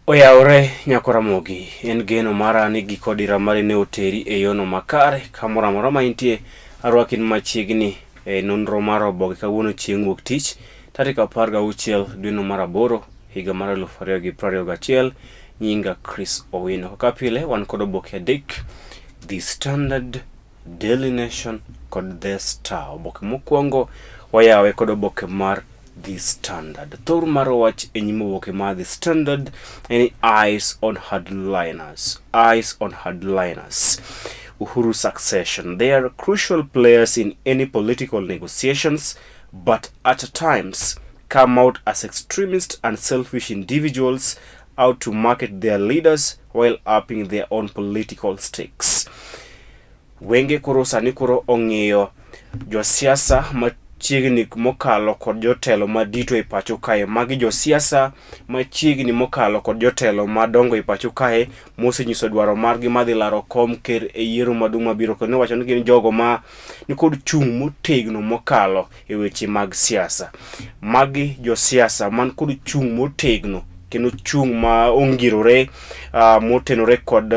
Oyaore Nyakoramogi, en geno mara ni giko dira mari ne oteri e yono makare kamoro amora ma intie. Arwakin machiegni e nonro mar oboke kawuono chieng' wuok tich tarik 16 dwe mar 8 higa mar 2021. Nyinga Chris Owino. Kaka pile wan kod oboke adek: The Standard, Daily Nation kod The Star. Oboke mokwongo wayawe kod oboke mar The Standard. Thor mar wach e nyim oboke mar The Standard en eyes on headliners. Eyes on headliners. Uhuru succession. They are crucial players in any political negotiations, but at times come out as extremist and selfish individuals out to market their leaders while upping their own political stakes. Wenge koro sani koro ong'iyo josiasa machiegni mokalo kod jotelo madito e pacho kae. Magi josiasa machiegni mokalo kod jotelo madongo e pacho kae mosenyiso dwaro margi madhi laro kom ker e yiero maduong' mabiro. Kendo wacho ni gin jogo ma nikod chung' motegno mokalo e weche mag siasa. Magi josiasa man kod chung' motegno kendo chung' ma ongirore motenore kod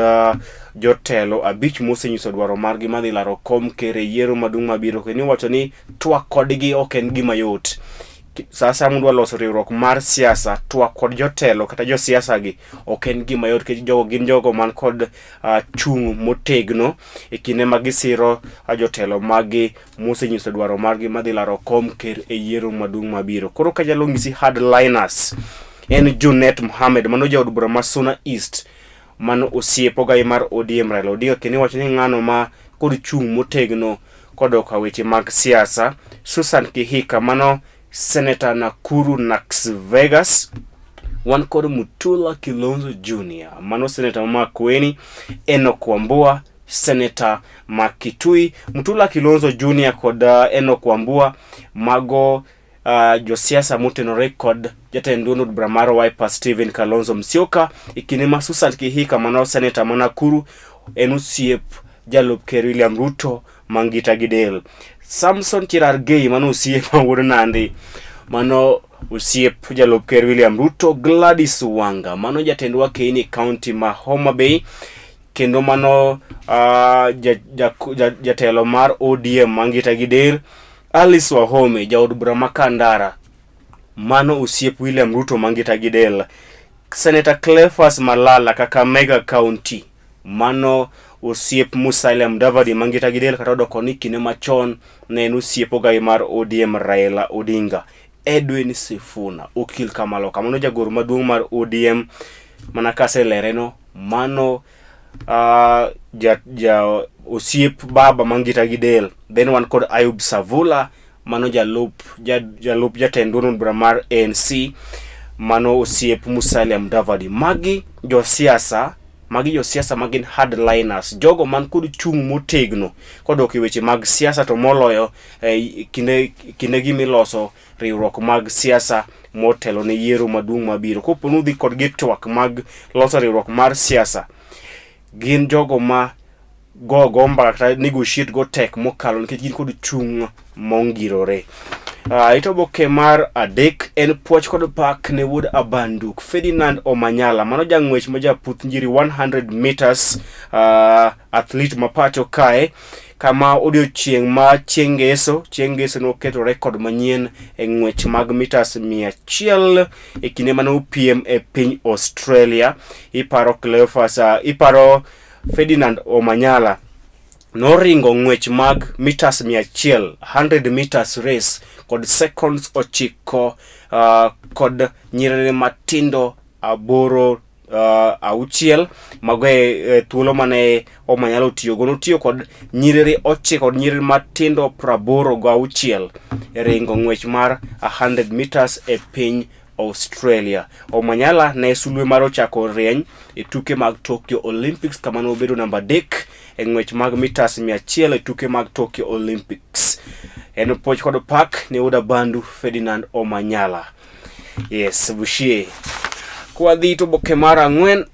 jotelo abich mosenyiso dwaro margi madhi laro kom ker e yiero maduong' mabiro. Kendo wacho ni twak kodgi ok en gima yot. Sasa mundwa loso riwruok mar siasa, twak kod jotelo kata josiasa gi ok en gima yot, kech jogo gin jogo man kod chung' motegno e kinde magisiro jotelo magi mosenyiso dwaro margi madhi laro kom ker e yiero maduong' mabiro. Koro kanyalo ng'isi headliners en Junet Mohamed, mano jaod bura ma Suna East, mano osiepo gai mar ODM Raila Odinga, kendo wacho ni ng'ano ma kod chung' motegno kodok weche mag siasa. Susan Kihika, mano Senator Nakuru Nax Vegas. Wan kod Mutula Kilonzo Jr., mano Senator Makueni. Enoch Wambua, Senator Makitui. Mutula Kilonzo Jr. kod Enoch Wambua mago josiasa motenore kod jatend duond bura mar Wiper Stephen Kalonzo Musyoka. Ikine ma Susan Kihika, mano Senator Manakuru, en osiep jalup ker William Ruto Mangita Gidel. Samson Cherargei, mano osiep wuod Nandi, mano osiep jalup ker William Ruto. Gladys Wanga, mano jatend Wakeni County ma Homa Bay, kendo mano jatelo mar ODM Mangita Gidel. Alice Wahome, jaod bura ma Kandara, mano osiep William Ruto Mangita Gidel. Senator Cleophas Malala, Kakamega County, mano osiep Musalia Mudavadi Mangita Gidel, kata odoko ni kinde machon ne en osiep gai mar ODM Raila Odinga. Edwin Sifuna, Okil Kamaloka, mano jagoro maduong' mar ODM manakase lereno, mano osiep baba Mangita Gidel. Then wan kod Ayub Savula, mano jalup jatend duond bura mar ANC, mano osiep Musalia Mudavadi. Magi josiasa magin headliners, jogo man kod chung' motegno kodok e weche mag siasa, to moloyo kinde gimiloso riwruok mag siasa motelo ne yiero maduong' mabiro. Koponu dhi kod twak mag loso riwruok mar siasa, gin jogo ma go mbaka kata negotiate go tek mokalo nikech gin kod chung' mongirore. Ito boke mar adek en puoch kod pak ne wuod Abanduk Ferdinand Omanyala, mano jang'wech ma japuth njiri 100 meters athlete mapacho kae, kama odiochieng' ma chieng' ngeso noketo rekod manyien e ng'wech mag meters 100 e kinde mane opiem e piny Australia. Iparo Ferdinand Omanyala noringo ng'wech mag meters 100 meters race kod seconds 9 kod nyiriri matindo 6 mago thuolo mane Omanyala otiyogo. Notiyo kod nyiriri 9 kod nyiriri matindo 86 e ringo ng'wech mar 100 meters e piny Australia. Omanyala ne sulwe mar ochako rieny e tuke mag Tokyo Olympics, kama no obedo namba 3 e ng'wech mag meters 100 e tuke mag Tokyo Olympics. En puoch kod pak ne wuod Bandu Ferdinand Omanyala. Yes, bushie. Kwa dhi to boke mar 4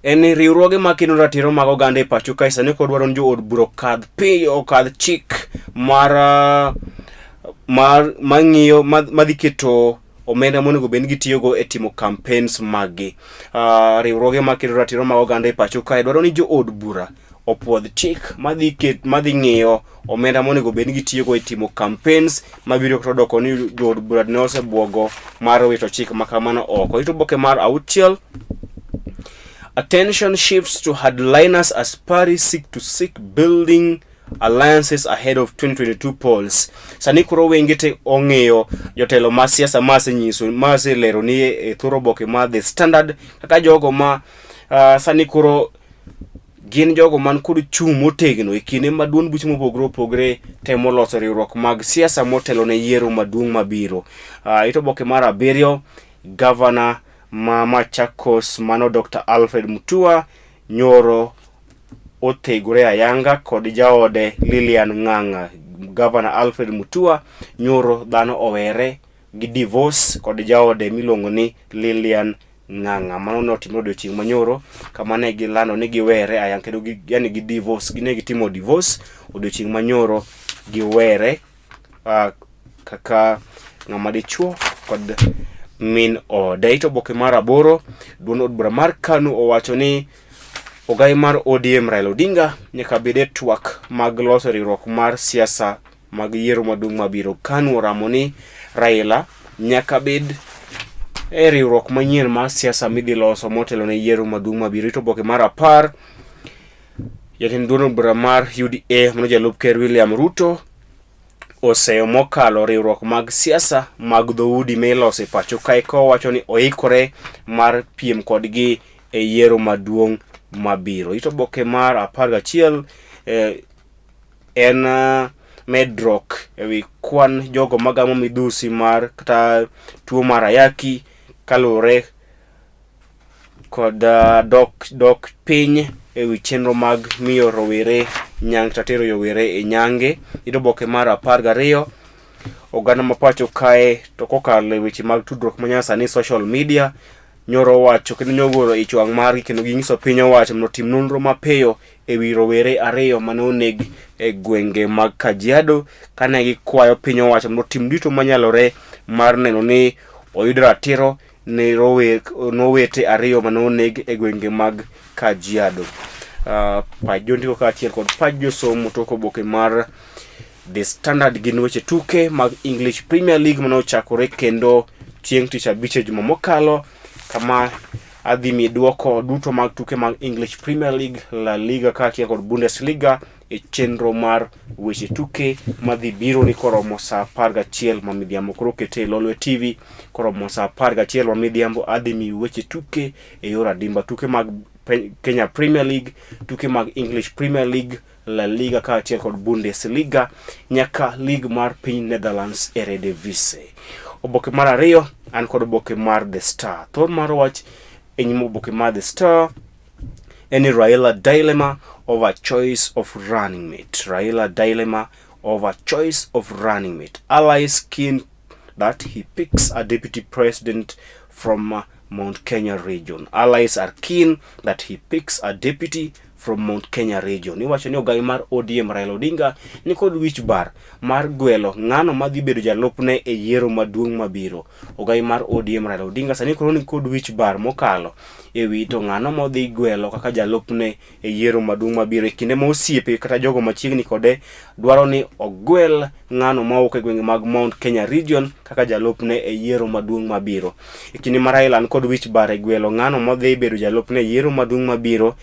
en riwruoge makino ratiro mag oganda e pacho kae sani kod dwaro jo od buro okadh chik mar mang'iyo madhi keto omenda monego bed ni gitiyogo e timo campaigns maggi. Riwruoge makedo ratiro mag oganda e pacho kae dwaro ni jo od bura opuodh chik madhi ng'iyo omenda monego bed ni gitiyogo e timo campaigns mabiro to doko ni jo od bura ne osebwogo mar wito chik makamano oko. Ito boke mar 6, attention shifts to headliners as parties seek building alliances ahead of 2022 polls. Sani koro wengete ong'eyo jotelo ma siasa masenyiso lero ni e thoro boke ma The Standard kaka jogo ma sani koro gin jogo man kod chung' motegno e kinde maduong' buch mopogore opogore temo loso riwruok mag siasa motelo ne yiero maduong' mabiro. Ito boke mar 7, Governor ma Machakos mano Dr. Alfred Mutua nyoro otegore ayanga kod jaode Lilian Ng'ang'a. Governor Alfred Mutua nyoro dhano owere gi divorce kod jaode miluongo ni Lilian Ng'ang'a. Mano notimore odiochieng' manyoro kama ne gilando ni giwere ayanga kendo yani gi divorce, gine gitimo divorce odiochieng' manyoro giwere kaka ng'ama dichuo kod min ode. Ito boke mar 8, duond od bura mar KANU owacho ni ogai mar ODM Raila Odinga nyaka bede twak mag loso riwruok mar siasa mag yiero maduong' mabiro. KANU oramo ni Raila nyaka bed e riwruok manyien mar siasa midhi loso motelo ne yiero maduong' mabiro. Ito boke mar 10, jatend duond od bura mar UDA mano jalup ker William Ruto oseyo mokalo riwruok mag siasa mag dhoudi miloso e pacho kae kowacho ni oikore mar piem kodgi e yiero maduong' mabiro. Ito boke mar 11, en medruok ewi kwan jogo magamo midhusi mar kata tuo mar ayaki kalure kod dok piny ewi chenro mag miyo rowere nyang tatero yowere e nyange. Ito boke mar 12, oganda mapacho kae to kokalo e weche mag tudruok manyasani social media nyoro wacho kendo nyogoro ichwang' margi kendo ginyiso piny owacho mondo tim nonro mapiyo ewi rowere 2 mane oneg e gwenge mag Kajiado kane gikwayo piny owacho mondo tim duto manyalore mar neno ni oyud ratiro ne nowete 2 mane oneg e gwenge mag Kajiado. Pajo ndiko kaachiel kod pajo somo toko boke mar The Standard gin weche tuke mag English Premier League mane ochakore kendo chieng' tich abich juma mokalo, kama adhi mi duoko duto mag tuke mag English Premier League, La Liga kaachiel kod Bundesliga e chenro mar weche tuke madhi biro ni koromo saa 11 ma midhiambo. Koro kete Lolwe TV koromo saa 11 ma midhiambo adhi mi weche tuke e yor adimba, tuke mag Kenya Premier League, tuke mag English Premier League, La Liga kaachiel kod Bundesliga nyaka League mar piny Netherlands Eredivisie. Oboke mar 2 an kod oboke mar The Star. Thor mar wach enyimo oboke mar The Star en Raila dilemma over choice of running mate. Raila dilemma over choice of running mate. Allies keen that he picks a deputy president from Mount Kenya region. Allies are keen that he picks a deputy from Mount Kenya region. Iwacho ni ogai mar ODM Raila Odinga ni kod wich bar mar gwelo ng'ano madhi bedo jalupne e yiero maduong' mabiro. Ogai mar ODM Raila Odinga sani koro ni kod wich bar mokalo ewi to ng'ano modhi gwelo kaka jalupne e yiero maduong' mabiro, e kinde ma osiepe kata jogo machiegni kode dwaro ni ogwel ng'ano mawuok e gwenge mag Mount Kenya region kaka jalupne e yiero maduong' mabiro. E kinde ma Raila ni kod wich bar e gwelo ng'ano modhi bedo jalupne e yiero maduong' mabiro,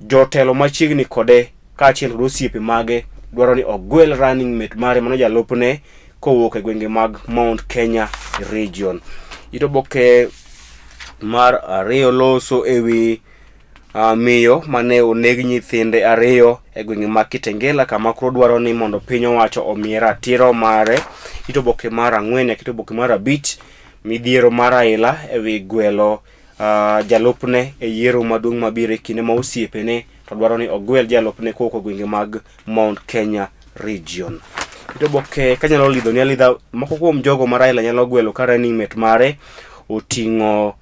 jotelo machiegni kode kaachiel kod osiepe mage dwaro ni ogwel running mate mare mano jalupne kowuok e gwenge mag Mount Kenya region. Ito boke mar 2 loso ewi miyo mane oneg nyithinde 2 e gwenge mag Kitengela kama koro dwaro ni mondo piny owacho omiye ratiro mare. Ito boke mar 4 ito boke mar 5 midhiero mar Raila ewi gwelo jalupne e yiero maduong' mabiro, e kinde ma osiepene to dwaro ni ogwel jalupne kowuok e gwenge mag Mount Kenya region. Ito boke kanyalo lidho ni alidha moko kuom jogo ma Raila nyalo gwelo ka running mate mare oting'o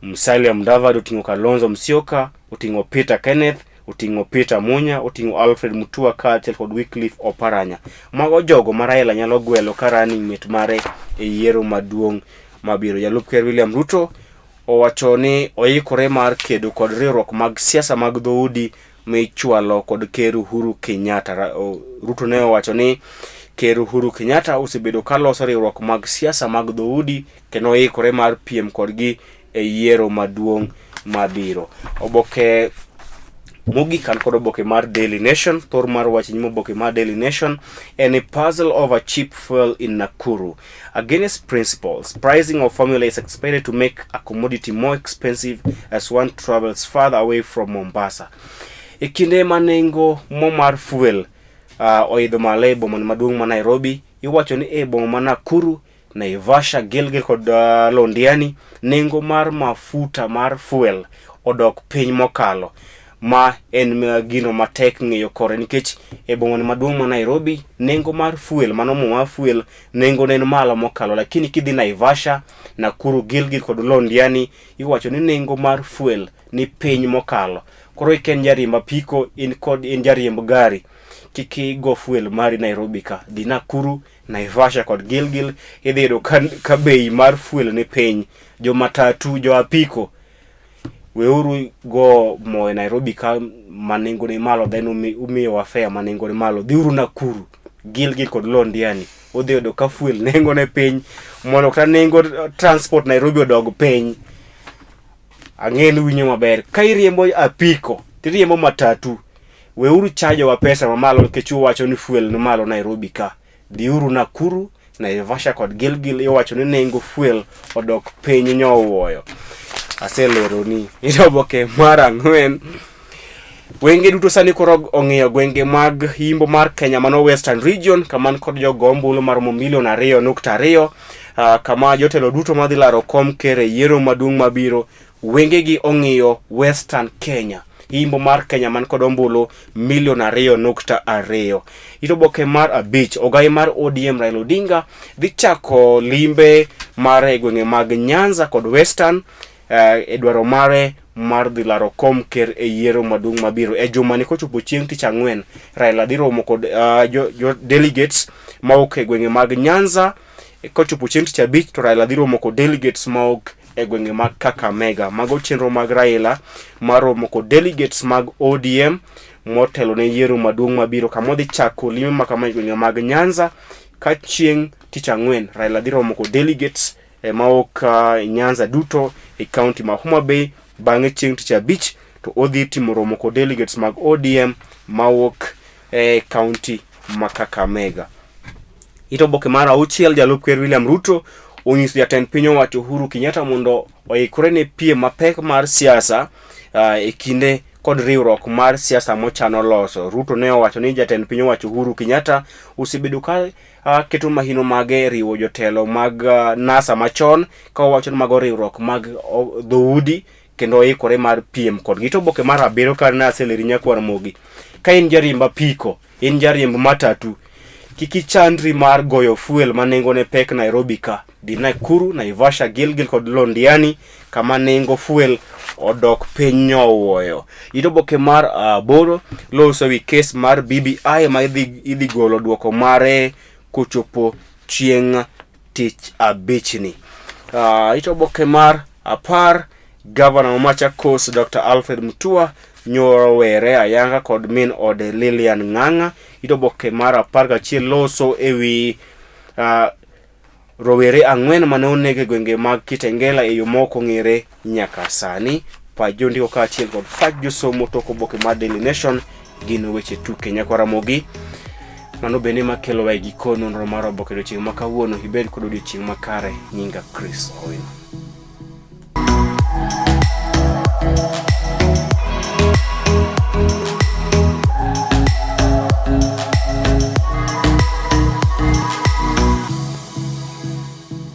Musalia Mudavadi, oting'o Kalonzo Musyoka, oting'o Peter Kenneth, oting'o Peter Munya, oting'o Alfred Mutua kaachiel kod Wycliffe Oparanya. Mago jogo ma Raila nyalo gwelo ka running mate mare e yiero maduong' mabiro. Jalup Ker William Ruto owacho ni oikore mar kedo kod riwruok mag siasa mag dhoudi michwalo kod Ker Uhuru Kenyatta. Ruto ne owacho ni Ker Uhuru Kenyatta osebedo ka loso riwruok mag siasa mag dhoudi kendo oikore mar piem kodgi e yiero maduong' mabiro. Oboke mogik kan kod oboke mar Daily Nation. Thor mar wach nyimo oboke mar Daily Nation en a puzzle over cheap fuel in Nakuru. Against principles, pricing of formula is expected to make a commodity more expensive as one travels further away from Mombasa. Ikinde manengo mo mar fuel oidho malo boma maduong' ma Nairobi, iwacho ni e boma ma Nakuru, Naivasha, Gilgil kod Londiani nengo mar mafuta mar fuel odok piny mokalo, ma en gino matek ng'eyo kore nikech e boma maduong' ma Nairobi nengo mar fuel mar fuel nengo nen malo mokalo, lakini kidhi Naivasha, Nakuru, Gilgil kod Londiani iwacho ni nengo mar fuel ni piny mokalo. Koro iken jariemb apiko in jariemb gari kiki go fuel mari Nairobi ka dhi Nakuru, Naivasha kod Gilgil idhi yudo ka bei mar fuel ni piny. Jo matatu, jo apiko, weuru go mo Nairobi ka manengo ni malo, then umiyo wafea manengo ni malo. Dhiuru Nakuru, Gilgil kod Londiani udhi yudo ka fuel nengo ne piny, mondo ka nengo transport Nairobi odog piny. Ang'en winyo maber, ka iriembo apiko tiriembo matatu, weuru chajo wa pesa mamalo nikech uwacho ni fuel ni malo Nairobi ka. Dhiuru Nakuru, Naivasha kod Gilgil iwacho ni nengo fuel odok piny nyowuoyo. Aselero ni oboke mar 4. Wenge duto sani koro ong'iyo gwenge mag yimbo mar Kenya mano Western Region kaman kod jogo ombulu mar milion 2.2 kama jotelo duto madhi laro kom ker e yiero maduong' mabiro. Wenge gi ong'iyo Western Kenya, yimbo mar Kenya man kod ombulu milion 2.2. Oboke mar 5, ogai mar ODM Raila Odinga dhi chako limbe mar gwenge mag Nyanza kod Western e dwaro mare mar dhi laro kom ker e yiero maduong' mabiro. E juma ni kochopo chieng' tich ang'wen, Raila dhi romo kod delegates maok e gwenge mag Nyanza. Kochopo chieng' tich abich to Raila dhi romo kod delegates maok e gwenge mag Kakamega. Mago chenro mag Raila mar romo kod delegates mag ODM motelo ne yiero maduong' mabiro, kama dhi chako limbe makama e gwenge mag Nyanza. Ka chieng' tich ang'wen Raila dhi romo kod delegates maok Nyanza duto e county ma Homa Bay. Bang'e chieng' tich abich to odhi timo romo kod delegates mag ODM maok e county ma Kakamega. Oboke mar 6, Jalup Ker William Ruto onyiso jatend piny owacho Uhuru Kenyatta mondo oikore ne piem mapek mar siasa e kinde kod riwruok mar siasa mochano loso. Ruto ne owacho ni jatend piny owacho Uhuru Kenyatta osebedo ka keto mahino mage riwo jotelo mag NASA machon, ka owacho ni mago riwruok mag dhoudi kendo oikore mar piem kodgi. Oboke mar 7 kar na Seleri Nyakwar Mogi, ka in jariemb apiko, in jariemb matatu, kiki chandri mar goyo fuel manengo ne pek Nairobi ka. Dhi Nakuru, Naivasha, Gilgil kod Londiani kama nengo fuel odok piny nyowuoyo. Oboke mar 8, loso wi kes mar BBI ma idhi golo duoko mare kochopo chieng' tich abich ni. Oboke mar 10, Governor of Machakos Dr. Alfred Mutua nyoro were ayanga kod min ode Lilian Ng'ang'a. Oboke mar 11, loso ewi rowere 4 mane onege gwenge mag Kitengela e yo moko ng'ere nyaka sani. Pajo ndiko ka achiel kod Pajo somo toko oboke mar Daily Nation gin weche tuke. Nyakwar Mogi mano bende makelo wa giko nonro mar oboke odiochieng' ma kawuono. Ibed kod odiochieng' makare. Nyinga Chris Owino.